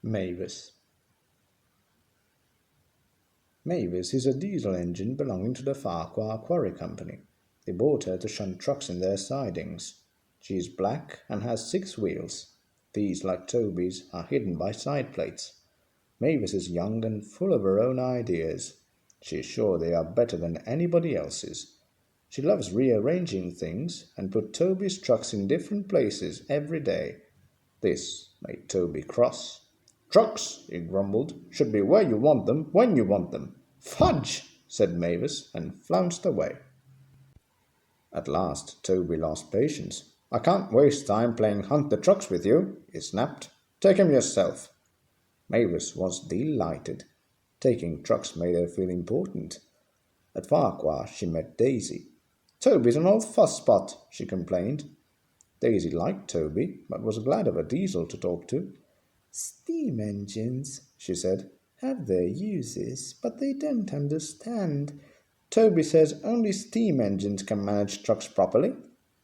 Mavis. Mavis is a diesel engine belonging to the Farquhar Quarry Company. They bought her to shunt trucks in their sidings. She is black and has 6 wheels. These, like Toby's, are hidden by side plates. Mavis is young and full of her own ideas. She is sure they are better than anybody else's. She loves rearranging things and put Toby's trucks in different places every day. This made Toby cross. "Trucks," he grumbled, "should be where you want them, when you want them." "Fudge!" said Mavis, and flounced away. At last Toby lost patience. "I can't waste time playing hunt the trucks with you," he snapped. "Take 'em yourself." Mavis was delighted. Taking trucks made her feel important. At Farquhar she met Daisy. "Toby's an old fuss-spot," she complained. Daisy liked Toby, but was glad of a diesel to talk to. "Steam engines," she said, "have their uses, but they don't understand. Toby says only steam engines can manage trucks properly."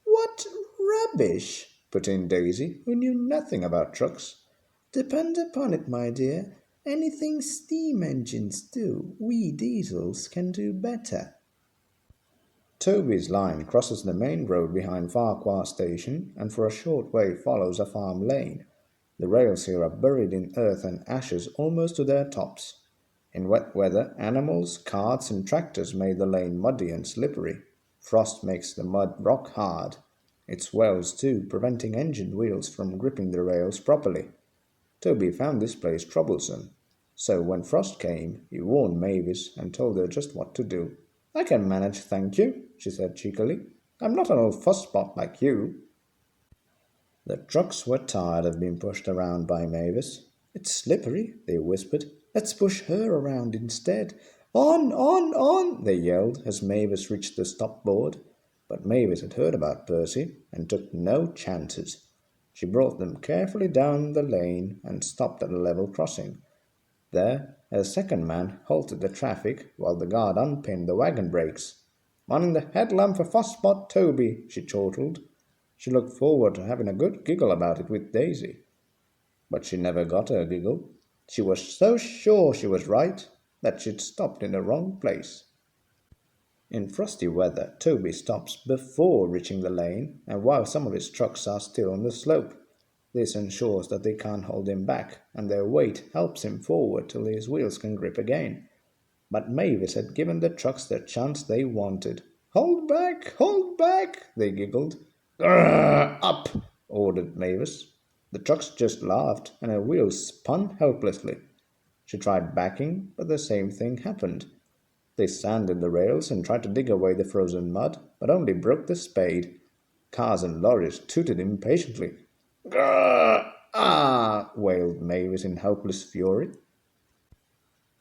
"What rubbish!" put in Daisy, who knew nothing about trucks. "Depend upon it, my dear, anything steam engines do, we diesels can do better." Toby's line crosses the main road behind Farquhar Station and for a short way follows a farm lane. The rails here are buried in earth and ashes almost to their tops. In wet weather, animals, carts and tractors made the lane muddy and slippery. Frost makes the mud rock hard. It swells too, preventing engine wheels from gripping the rails properly. Toby found this place troublesome. So when frost came, he warned Mavis and told her just what to do. "I can manage, thank you," she said cheekily. "I'm not an old fuss-spot like you." The trucks were tired of being pushed around by Mavis. "It's slippery," they whispered. "Let's push her around instead." On, they yelled as Mavis reached the stop board. But Mavis had heard about Percy and took no chances. She brought them carefully down the lane and stopped at a level crossing. There, a second man halted the traffic while the guard unpinned the wagon brakes. "On in the headlamp for fuss-spot Toby," she chortled. She looked forward to having a good giggle about it with Daisy. But she never got her giggle. She was so sure she was right that she'd stopped in the wrong place. In frosty weather, Toby stops before reaching the lane and while some of his trucks are still on the slope. This ensures that they can't hold him back, and their weight helps him forward till his wheels can grip again. But Mavis had given the trucks the chance they wanted. Hold back, they giggled. "Grrr, up," ordered Mavis. The trucks just laughed, and her wheels spun helplessly. She tried backing, but the same thing happened. They sanded the rails and tried to dig away the frozen mud, but only broke the spade. Cars and lorries tooted impatiently. "Grrr! Ah!" wailed Mavis in helpless fury.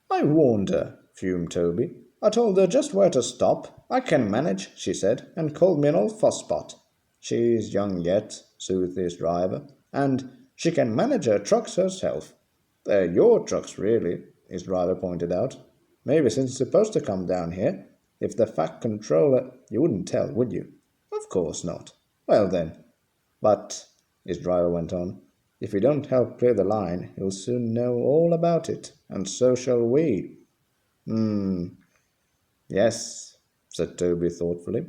"I warned her," fumed Toby. "I told her just where to stop. I can manage," she said, and called me an old fuss-spot." "She's young yet," soothed his driver, "and she can manage her trucks herself." "They're your trucks, really," his driver pointed out. "Mavis isn't supposed to come down here. If the Fact Controller—" "You wouldn't tell, would you?" "Of course not." "Well then." "But," his driver went on, "if we don't help clear the line, he'll soon know all about it, and so shall we." "Yes," said Toby thoughtfully.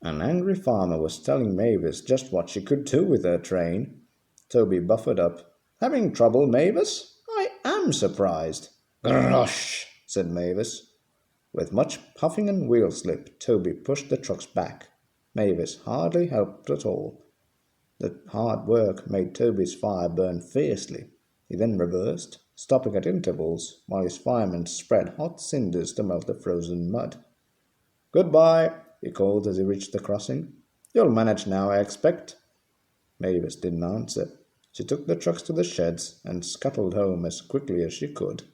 An angry farmer was telling Mavis just what she could do with her train. Toby buffered up. "Having trouble, Mavis? I am surprised." "Grosh," said Mavis. With much puffing and wheel slip, Toby pushed the trucks back. Mavis hardly helped at all. The hard work made Toby's fire burn fiercely. He then reversed, stopping at intervals while his firemen spread hot cinders to melt the frozen mud. "Goodbye," he called as he reached the crossing. "You'll manage now, I expect." Mavis didn't answer. She took the trucks to the sheds and scuttled home as quickly as she could.